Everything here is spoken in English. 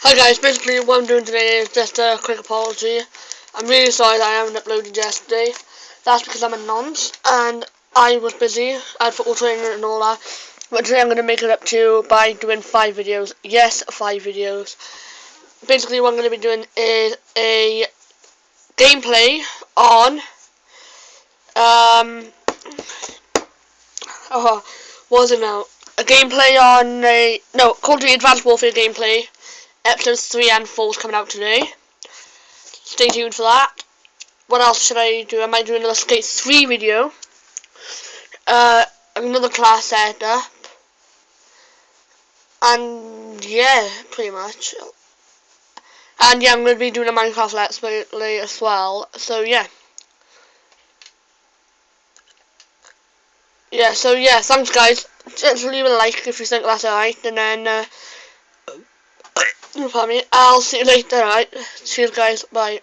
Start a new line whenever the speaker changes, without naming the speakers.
Hi guys, basically what I'm doing today is just a quick apology. I'm really sorry that I haven't uploaded yesterday. That's because I'm a nonce and I was busy. I had football training and all that. But today I'm going to make it up to you by doing 5 videos. Yes, 5 videos. Basically what I'm going to be doing is a gameplay on what was it now? A gameplay on Call of Duty Advanced Warfare gameplay. Episodes 3 and 4 is coming out today. Stay tuned for that. What else should I do? I might do another Skate 3 video. Another class setup. And yeah, pretty much. And yeah, I'm going to be doing a Minecraft Let's Play as well. So yeah. Yeah, so yeah, thanks guys. Just leave a like if you think that's alright. And then, pardon me, I'll see you later, alright? Cheers guys, bye.